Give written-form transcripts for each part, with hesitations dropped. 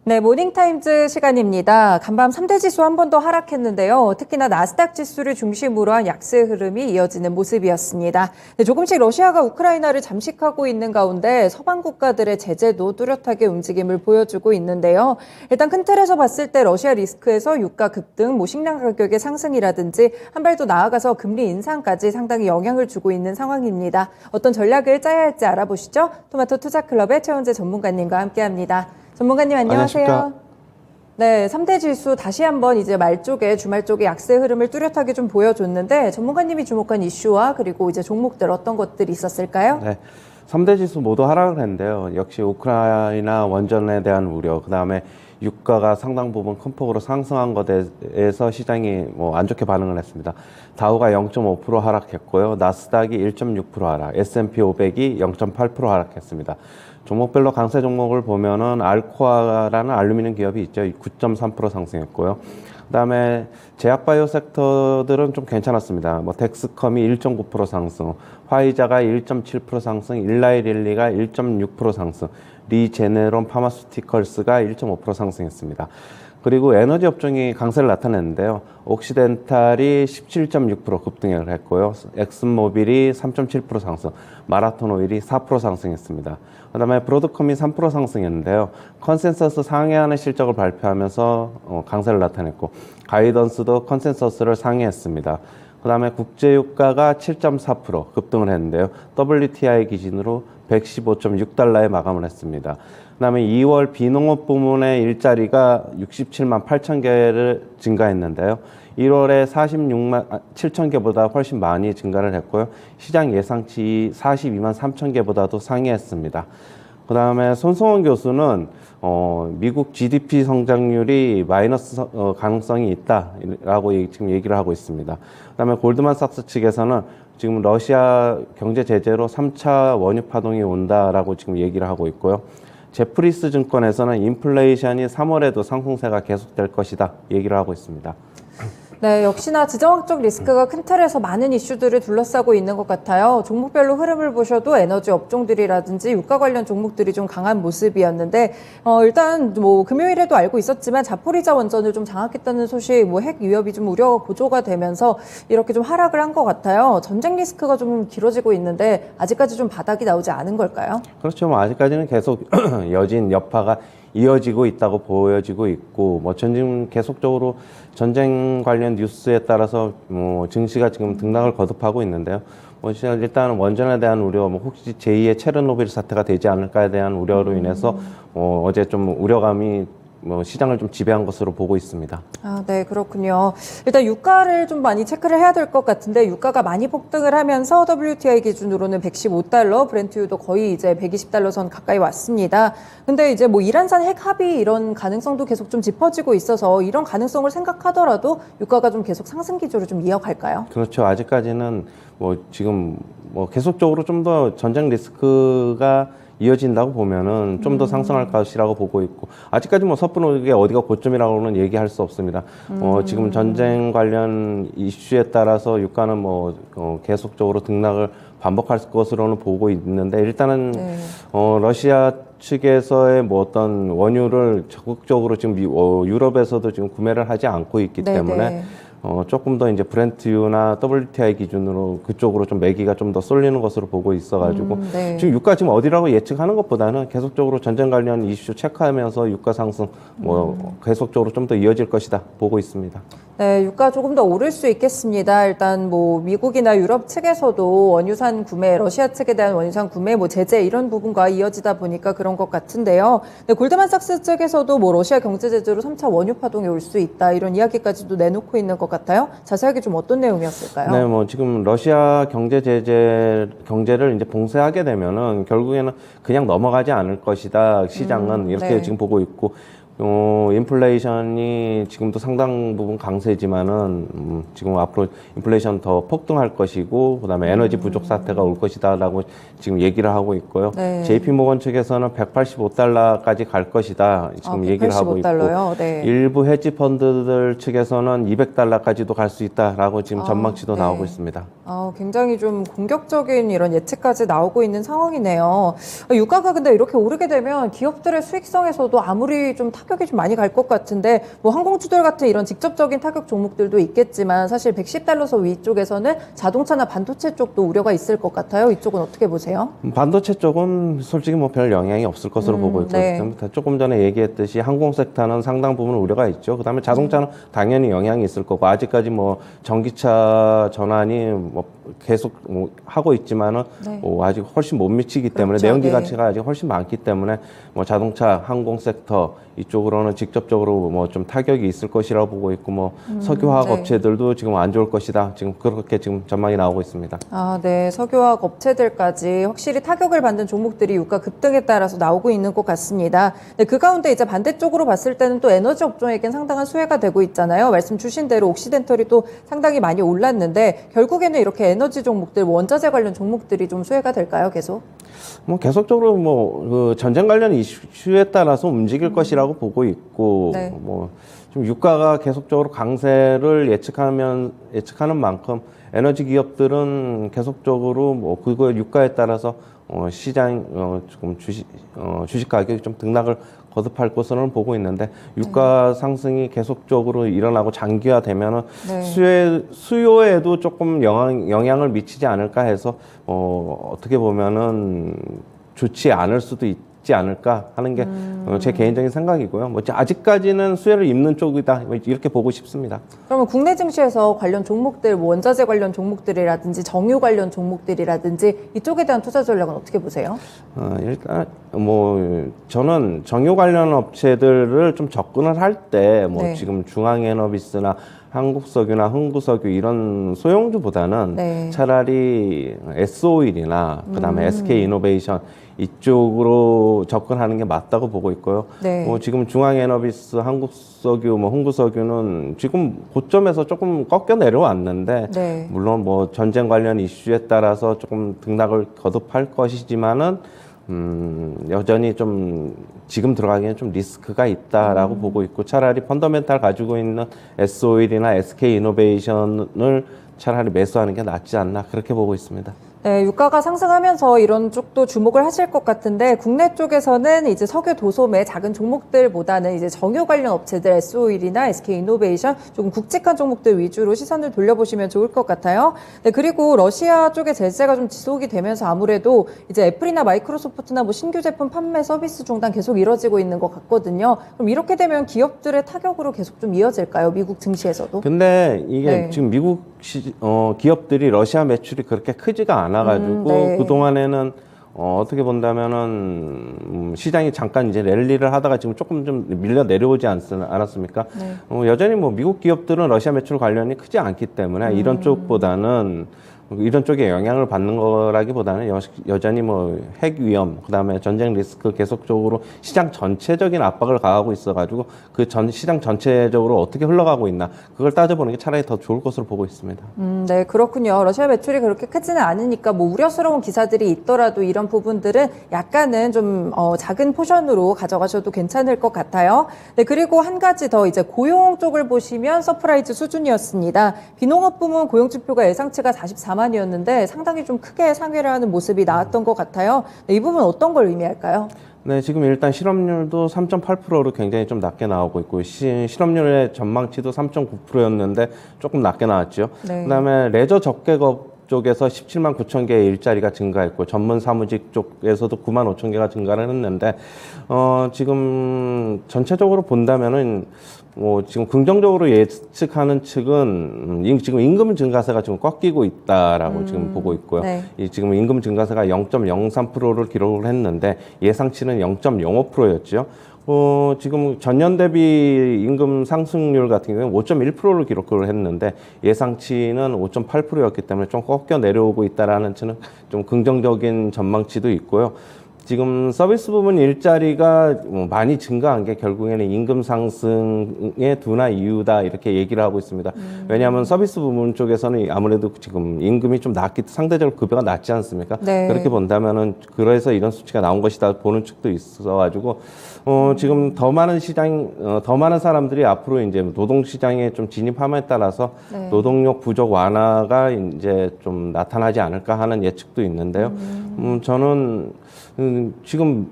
네, 모닝타임즈 시간입니다. 간밤 3대 지수 한 번 더 하락했는데요. 특히나 나스닥 지수를 중심으로 한 약세 흐름이 이어지는 모습이었습니다. 네, 조금씩 러시아가 우크라이나를 잠식하고 있는 가운데 서방 국가들의 제재도 뚜렷하게 움직임을 보여주고 있는데요. 일단 큰 틀에서 봤을 때 러시아 리스크에서 유가 급등, 식량 가격의 상승이라든지 한 발 더 나아가서 금리 인상까지 상당히 영향을 주고 있는 상황입니다. 어떤 전략을 짜야 할지 알아보시죠. 토마토 투자클럽의 최원재 전문가님과 함께합니다. 전문가님 안녕하세요. 안녕하십니까? 네, 3대 지수 다시 한번 이제 말 쪽에 주말 쪽에 약세 흐름을 뚜렷하게 좀 보여줬는데 전문가님이 주목한 이슈와 그리고 이제 종목들 어떤 것들이 있었을까요? 네. 3대 지수 모두 하락을 했는데요. 역시 우크라이나 원전에 대한 우려, 그다음에 유가가 상당 부분 큰 폭으로 상승한 것에 대해서 시장이 안 좋게 반응을 했습니다. 다우가 0.5% 하락했고요. 나스닥이 1.6% 하락, S&P 500이 0.8% 하락했습니다. 종목별로 강세 종목을 보면은 알코아라는 알루미늄 기업이 있죠. 9.3% 상승했고요. 그다음에 제약바이오 섹터들은 좀 괜찮았습니다. 덱스컴이 1.9% 상승, 화이자가 1.7% 상승, 일라이릴리가 1.6% 상승, 리제네론 파마스티컬스가 1.5% 상승했습니다. 그리고 에너지 업종이 강세를 나타냈는데요. 옥시덴탈이 17.6% 급등을 했고요. 엑슨모빌이 3.7% 상승, 마라톤 오일이 4% 상승했습니다. 그다음에 브로드컴이 3% 상승했는데요. 컨센서스 상회하는 실적을 발표하면서 강세를 나타냈고 가이던스도 컨센서스를 상회했습니다. 그다음에 국제유가가 7.4% 급등을 했는데요. WTI 기준으로 115.6달러에 마감을 했습니다. 그다음에 2월 비농업 부문의 일자리가 67만 8천 개를 증가했는데요. 1월에 46만 7천 개보다 훨씬 많이 증가를 했고요. 시장 예상치 42만 3천 개보다도 상회했습니다. 그다음에 손성원 교수는 미국 GDP 성장률이 마이너스 가능성이 있다라고 지금 얘기를 하고 있습니다. 그다음에 골드만삭스 측에서는 지금 러시아 경제 제재로 3차 원유 파동이 온다라고 지금 얘기를 하고 있고요. 제프리스 증권에서는 인플레이션이 3월에도 상승세가 계속될 것이다 얘기를 하고 있습니다. 네, 역시나 지정학적 리스크가 큰 틀에서 많은 이슈들을 둘러싸고 있는 것 같아요. 종목별로 흐름을 보셔도 에너지 업종들이라든지 유가 관련 종목들이 좀 강한 모습이었는데 일단 금요일에도 알고 있었지만 자포리자 원전을 좀 장악했다는 소식, 핵 위협이 좀 우려가 고조가 되면서 이렇게 좀 하락을 한 것 같아요. 전쟁 리스크가 좀 길어지고 있는데 아직까지 좀 바닥이 나오지 않은 걸까요? 그렇죠. 아직까지는 계속 여진 여파가 이어지고 있다고 보여지고 있고, 지금 계속적으로 전쟁 관련 뉴스에 따라서 증시가 지금 등락을 거듭하고 있는데요. 일단 원전에 대한 우려, 혹시 제2의 체르노빌 사태가 되지 않을까에 대한 우려로 인해서 어제 좀 우려감이 시장을 좀 지배한 것으로 보고 있습니다. 아, 네, 그렇군요. 일단 유가를 좀 많이 체크를 해야 될 것 같은데 유가가 많이 폭등을 하면서 WTI 기준으로는 115달러, 브렌트유도 거의 이제 120달러 선 가까이 왔습니다. 근데 이제 이란산 핵 합의 이런 가능성도 계속 좀 짚어지고 있어서 이런 가능성을 생각하더라도 유가가 좀 계속 상승 기조를 좀 이어갈까요? 그렇죠. 아직까지는 지금 계속적으로 좀 더 전쟁 리스크가 이어진다고 보면은 좀 더 상승할 것이라고 보고 있고, 아직까지 섣부르게 어디가 고점이라고는 얘기할 수 없습니다. 지금 전쟁 관련 이슈에 따라서 유가는 계속적으로 등락을 반복할 것으로는 보고 있는데, 일단은 네. 러시아 측에서의 어떤 원유를 적극적으로 지금 유럽에서도 지금 구매를 하지 않고 있기 때문에 조금 더 이제 브렌트유나 WTI 기준으로 그쪽으로 좀 매기가 좀 더 쏠리는 것으로 보고 있어가지고 네. 지금 유가 지금 어디라고 예측하는 것보다는 계속적으로 전쟁 관련 이슈 체크하면서 유가 상승 계속적으로 좀 더 이어질 것이다 보고 있습니다. 네, 유가 조금 더 오를 수 있겠습니다. 일단 미국이나 유럽 측에서도 원유산 구매, 러시아 측에 대한 원유산 구매, 제재 이런 부분과 이어지다 보니까 그런 것 같은데요. 네, 골드만삭스 측에서도 러시아 경제 제재로 3차 원유 파동이 올 수 있다 이런 이야기까지도 내놓고 있는 것 같아요. 자세하게 좀 어떤 내용이었을까요? 네, 지금 러시아 경제를 이제 봉쇄하게 되면은 결국에는 그냥 넘어가지 않을 것이다. 시장은 이렇게 네. 지금 보고 있고. 인플레이션이 지금도 상당 부분 강세지만은 지금 앞으로 인플레이션 더 폭등할 것이고, 그다음에 에너지 부족 사태가 올 것이다라고 지금 얘기를 하고 있고요. 네. JP모건 측에서는 185달러까지 갈 것이다 지금 얘기를 하고 있고, 네. 일부 헤지 펀드들 측에서는 200달러까지도 갈 수 있다라고 지금 전망치도 네. 나오고 있습니다. 굉장히 좀 공격적인 이런 예측까지 나오고 있는 상황이네요. 유가가 근데 이렇게 오르게 되면 기업들의 수익성에서도 아무리 좀 타격이 좀 많이 갈 것 같은데 뭐 항공주들 같은 이런 직접적인 타격 종목들도 있겠지만 사실 110달러선 위쪽에서는 자동차나 반도체 쪽도 우려가 있을 것 같아요. 이쪽은 어떻게 보세요? 반도체 쪽은 솔직히 뭐 별 영향이 없을 것으로 보고 있고 네. 조금 전에 얘기했듯이 항공 섹터는 상당 부분 우려가 있죠. 그다음에 자동차는 당연히 영향이 있을 거고 아직까지 뭐 전기차 전환이 뭐 계속 뭐 하고 있지만은 네. 뭐 아직 훨씬 못 미치기 때문에 그렇죠. 내연기 네. 가치가 아직 훨씬 많기 때문에 뭐 자동차, 항공 섹터 이쪽으로는 직접적으로 뭐 좀 타격이 있을 것이라고 보고 있고 뭐 석유화학 네. 업체들도 지금 안 좋을 것이다. 지금 그렇게 지금 전망이 나오고 있습니다. 아, 네. 석유화학 업체들까지 확실히 타격을 받는 종목들이 유가 급등에 따라서 나오고 있는 것 같습니다. 네, 그 가운데 이제 반대쪽으로 봤을 때는 또 에너지 업종에겐 상당한 수혜가 되고 있잖아요. 말씀 주신 대로 옥시덴털이 또 상당히 많이 올랐는데 결국에는 이렇게 에너지 종목들, 원자재 관련 종목들이 좀 수혜가 될까요? 계속? 뭐 계속적으로 뭐 그 전쟁 관련 이슈에 따라서 움직일 것이라고 보고 있고 네. 뭐 좀 유가가 계속적으로 강세를 예측하는 만큼 에너지 기업들은 계속적으로 뭐 그거 유가에 따라서 시장 조금 주식 가격이 좀 등락을 거듭할 것으로는 보고 있는데 유가 상승이 계속적으로 일어나고 장기화되면은 네. 수요에도 조금 영향을 미치지 않을까 해서 어떻게 보면은 좋지 않을 수도 있지 않을까 하는 게 제 개인적인 생각이고요. 뭐 아직까지는 수혜를 입는 쪽이다 이렇게 보고 싶습니다. 그러면 국내 증시에서 관련 종목들, 뭐 원자재 관련 종목들이라든지 정유 관련 종목들이라든지 이쪽에 대한 투자 전략은 어떻게 보세요? 일단 뭐 저는 정유 관련 업체들을 좀 접근을 할 때 뭐 네. 지금 중앙에너비스나 한국석유나 흥구석유 이런 소형주보다는 네. 차라리 S오일이나 그다음에 SK이노베이션 이쪽으로 접근하는 게 맞다고 보고 있고요. 네. 뭐 지금 중앙에너비스, 한국석유, 뭐 흥구석유는 지금 고점에서 조금 꺾여 내려왔는데 네. 물론 뭐 전쟁 관련 이슈에 따라서 조금 등락을 거듭할 것이지만은 여전히 좀 지금 들어가기에는 좀 리스크가 있다라고 보고 있고 차라리 펀더멘탈 가지고 있는 S오일이나 SK이노베이션을 차라리 매수하는 게 낫지 않나 그렇게 보고 있습니다. 네, 유가가 상승하면서 이런 쪽도 주목을 하실 것 같은데 국내 쪽에서는 이제 석유 도소매 작은 종목들보다는 이제 정유 관련 업체들 S오일이나 SK이노베이션 조금 굵직한 종목들 위주로 시선을 돌려보시면 좋을 것 같아요. 네, 그리고 러시아 쪽의 제재가 좀 지속이 되면서 아무래도 이제 애플이나 마이크로소프트나 뭐 신규 제품 판매 서비스 중단 계속 이뤄지고 있는 것 같거든요. 그럼 이렇게 되면 기업들의 타격으로 계속 좀 이어질까요? 미국 증시에서도? 근데 이게 네. 지금 미국 기업들이 러시아 매출이 그렇게 크지가 않아가지고 네. 그동안에는 어떻게 본다면은 시장이 잠깐 이제 랠리를 하다가 지금 조금 좀 밀려 내려오지 않았습니까? 네. 여전히 뭐 미국 기업들은 러시아 매출 관련이 크지 않기 때문에 이런 쪽보다는 이런 쪽에 영향을 받는 거라기보다는 여전히 뭐 핵 위험, 그다음에 전쟁 리스크 계속적으로 시장 전체적인 압박을 가하고 있어가지고 그 시장 전체적으로 어떻게 흘러가고 있나 그걸 따져보는 게 차라리 더 좋을 것으로 보고 있습니다. 네, 그렇군요. 러시아 매출이 그렇게 크지는 않으니까 뭐 우려스러운 기사들이 있더라도 이런 부분들은 약간은 좀 작은 포션으로 가져가셔도 괜찮을 것 같아요. 네, 그리고 한 가지 더 이제 고용 쪽을 보시면 서프라이즈 수준이었습니다. 비농업 부문 고용 지표가 예상치가 44만이었는데 상당히 좀 크게 상회를 하는 모습이 나왔던 것 같아요. 네, 이 부분 어떤 걸 의미할까요? 네, 지금 일단 실업률도 3.8%로 굉장히 좀 낮게 나오고 있고 실업률의 전망치도 3.9%였는데 조금 낮게 나왔죠. 네. 그다음에 레저 접객업 쪽에서 17만 9천 개의 일자리가 증가했고 전문 사무직 쪽에서도 9만 5천 개가 증가를 했는데 지금 전체적으로 본다면은 뭐 지금 긍정적으로 예측하는 측은 지금 임금 증가세가 지금 꺾이고 있다라고 지금 보고 있고요. 네. 지금 임금 증가세가 0.03%를 기록을 했는데 예상치는 0.05%였죠. 지금 전년 대비 임금 상승률 같은 경우는 5.1%를 기록을 했는데 예상치는 5.8%였기 때문에 좀 꺾여 내려오고 있다라는 좀 긍정적인 전망치도 있고요. 지금 서비스 부문 일자리가 많이 증가한 게 결국에는 임금 상승의 둔화 이유다 이렇게 얘기를 하고 있습니다. 왜냐하면 서비스 부문 쪽에서는 아무래도 지금 임금이 좀 상대적으로 급여가 낮지 않습니까? 네. 그렇게 본다면은 그래서 이런 수치가 나온 것이다 보는 측도 있어가지고 지금 더 많은 사람들이 앞으로 이제 노동 시장에 좀 진입함에 따라서 네. 노동력 부족 완화가 이제 좀 나타나지 않을까 하는 예측도 있는데요. 저는 지금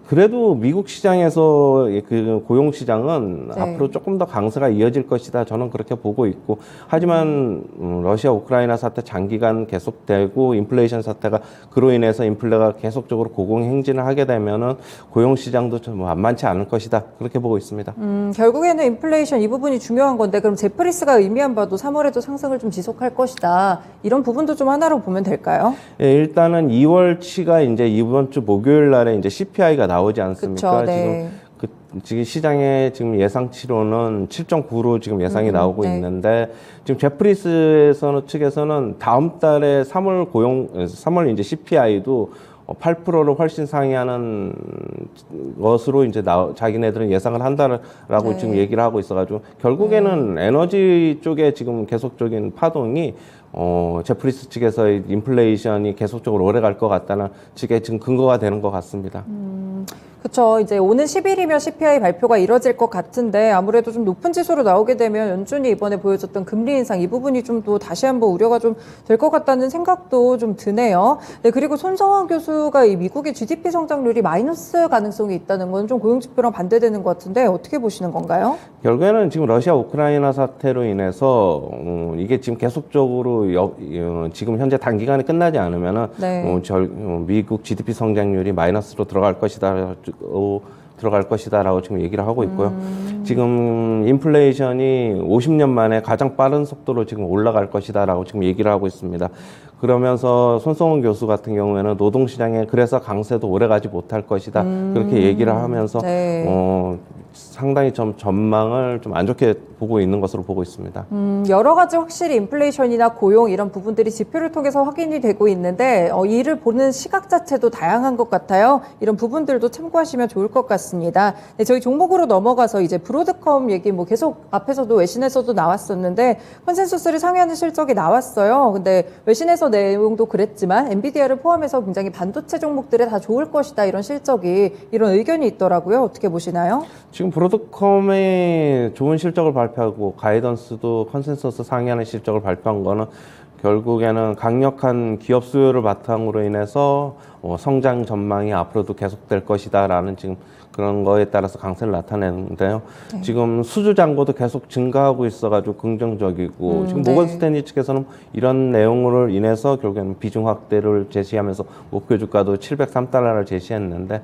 그래도 미국 시장에서 그 고용 시장은 네. 앞으로 조금 더 강세가 이어질 것이다. 저는 그렇게 보고 있고, 하지만 러시아 우크라이나 사태 장기간 계속되고 인플레이션 사태가 그로 인해서 인플레가 계속적으로 고공행진을 하게 되면은 고용 시장도 좀 만만치 않을 것이다. 그렇게 보고 있습니다. 결국에는 인플레이션 이 부분이 중요한 건데 그럼 제프리스가 의미한 바도 3월에도 상승을 좀 지속할 것이다. 이런 부분도 좀 하나로 보면 될까요? 예, 일단은 2월치가 이제 이번 주 목요일 날에 이제 CPI가 나오지 않습니까? 그쵸, 네. 지금 시장의 지금 예상치로는 7.9로 지금 예상이 나오고 네. 있는데, 지금 제프리스에서는 측에서는 다음 달에 3월 이제 CPI도 8%를 훨씬 상회하는 것으로 이제 자기네들은 예상을 한다라고 네. 지금 얘기를 하고 있어가지고, 결국에는 에너지 쪽에 지금 계속적인 파동이 제프리스 측에서의 인플레이션이 계속적으로 오래 갈 것 같다는 측에 지금 근거가 되는 것 같습니다. 그렇죠. 이제 오는 10일이면 CPI 발표가 이뤄질 것 같은데 아무래도 좀 높은 지수로 나오게 되면 연준이 이번에 보여줬던 금리 인상 이 부분이 좀 또 다시 한번 우려가 좀 될 것 같다는 생각도 좀 드네요. 네, 그리고 손성환 교수가 이 미국의 GDP 성장률이 마이너스 가능성이 있다는 건 좀 고용 지표랑 반대되는 것 같은데 어떻게 보시는 건가요? 결국에는 지금 러시아 우크라이나 사태로 인해서 이게 지금 계속적으로 지금 현재 단기간에 끝나지 않으면은 네. 미국 GDP 성장률이 마이너스로 들어갈 것이다라고 지금 얘기를 하고 있고요. 지금 인플레이션이 50년 만에 가장 빠른 속도로 지금 올라갈 것이다라고 지금 얘기를 하고 있습니다. 그러면서 손성훈 교수 같은 경우에는 노동시장에 그래서 강세도 오래 가지 못할 것이다. 그렇게 얘기를 하면서 네. 상당히 좀 전망을 좀 안 좋게 보고 있는 것으로 보고 있습니다. 여러 가지 확실히 인플레이션이나 고용 이런 부분들이 지표를 통해서 확인이 되고 있는데 이를 보는 시각 자체도 다양한 것 같아요. 이런 부분들도 참고하시면 좋을 것 같습니다. 네, 저희 종목으로 넘어가서 이제 브로드컴 얘기 뭐 계속 앞에서도 외신에서도 나왔었는데 컨센서스를 상회하는 실적이 나왔어요. 근데 외신에서 내용도 그랬지만 엔비디아를 포함해서 굉장히 반도체 종목들에 다 좋을 것이다 이런 실적이 이런 의견이 있더라고요. 어떻게 보시나요? 지금 브로드컴의 좋은 실적을 발표하고 가이던스도 컨센서스 상회하는 실적을 발표한 거는 결국에는 강력한 기업 수요를 바탕으로 인해서 성장 전망이 앞으로도 계속될 것이다라는 지금 그런 거에 따라서 강세를 나타내는데요. 네. 지금 수주 잔고도 계속 증가하고 있어가지고 긍정적이고 지금 네. 모건 스탠리 측에서는 이런 내용으로 인해서 결국에는 비중 확대를 제시하면서 목표 주가도 703달러를 제시했는데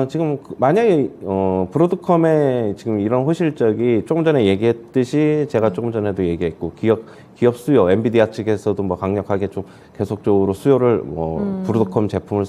지금 만약에 브로드컴의 지금 이런 호실적이 조금 전에 얘기했듯이 제가 조금 전에도 얘기했고 기업 수요 엔비디아 측에서도 뭐 강력하게 좀 계속적으로 수요를 브로드컴 제품을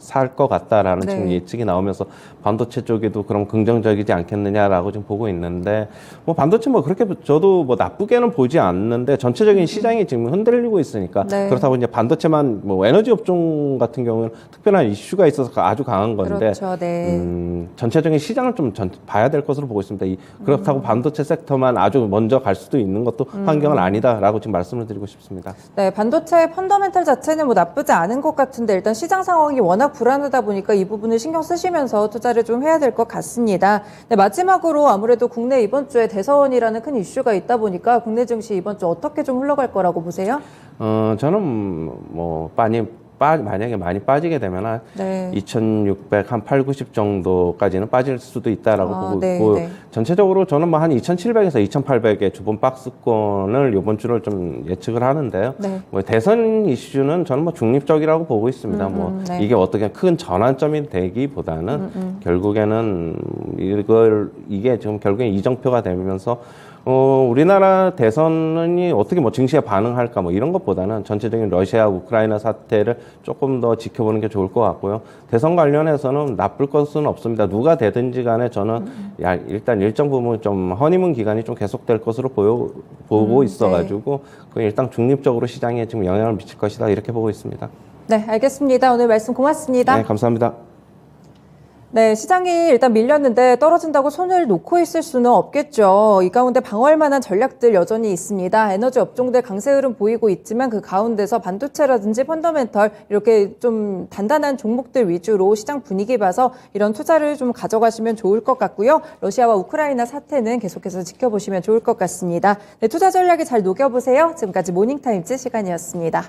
살 것 같다라는 네. 지금 예측이 나오면서 반도체 쪽에도 그럼 긍정적이지 않겠느냐라고 지금 보고 있는데 뭐 반도체 뭐 그렇게 저도 뭐 나쁘게는 보지 않는데 전체적인 시장이 지금 흔들리고 있으니까 네. 그렇다고 이제 반도체만 뭐 에너지 업종 같은 경우는 특별한 이슈가 있어서 아주 강한 건데 그렇죠. 네. 전체적인 시장을 좀 봐야 될 것으로 보고 있습니다. 그렇다고 반도체 섹터만 아주 먼저 갈 수도 있는 것도 환경은 아니다라고 지금 말씀을 드리고 싶습니다. 네, 반도체 펀더멘탈 자체는 뭐 나쁘지 않은 것 같은데 일단 시장 상황이 워낙 불안하다 보니까 이 부분을 신경 쓰시면서 투자를 좀 해야 될 것 같습니다. 네, 마지막으로 아무래도 국내 이번 주에 대선이라는 큰 이슈가 있다 보니까 국내 증시 이번 주 어떻게 좀 흘러갈 거라고 보세요? 저는 뭐 만약에 많이 빠지게 되면 한 네. 2,600, 한 8, 90 정도까지는 빠질 수도 있다라고 보고 네, 있고 네. 전체적으로 저는 뭐 한 2,700에서 2,800의 주봉 박스권을 이번 주를 좀 예측을 하는데요. 네. 뭐 대선 이슈는 저는 뭐 중립적이라고 보고 있습니다. 네. 이게 어떻게 큰 전환점이 되기보다는 결국에는 이게 지금 결국엔 이정표가 되면서 우리나라 대선이 어떻게 뭐 증시에 반응할까 뭐 이런 것보다는 전체적인 러시아 우크라이나 사태를 조금 더 지켜보는 게 좋을 것 같고요. 대선 관련해서는 나쁠 것은 없습니다. 누가 되든지 간에 저는 일단 일정 부분 좀 허니문 기간이 좀 계속될 것으로 보고 있어가지고 그건 일단 중립적으로 시장에 지금 영향을 미칠 것이다 이렇게 보고 있습니다. 네, 알겠습니다. 오늘 말씀 고맙습니다. 네, 감사합니다. 네, 시장이 일단 밀렸는데 떨어진다고 손을 놓고 있을 수는 없겠죠. 이 가운데 방어할 만한 전략들 여전히 있습니다. 에너지 업종들 강세 흐름 보이고 있지만 그 가운데서 반도체라든지 펀더멘털 이렇게 좀 단단한 종목들 위주로 시장 분위기 봐서 이런 투자를 좀 가져가시면 좋을 것 같고요. 러시아와 우크라이나 사태는 계속해서 지켜보시면 좋을 것 같습니다. 네, 투자 전략에 잘 녹여보세요. 지금까지 모닝타임즈 시간이었습니다.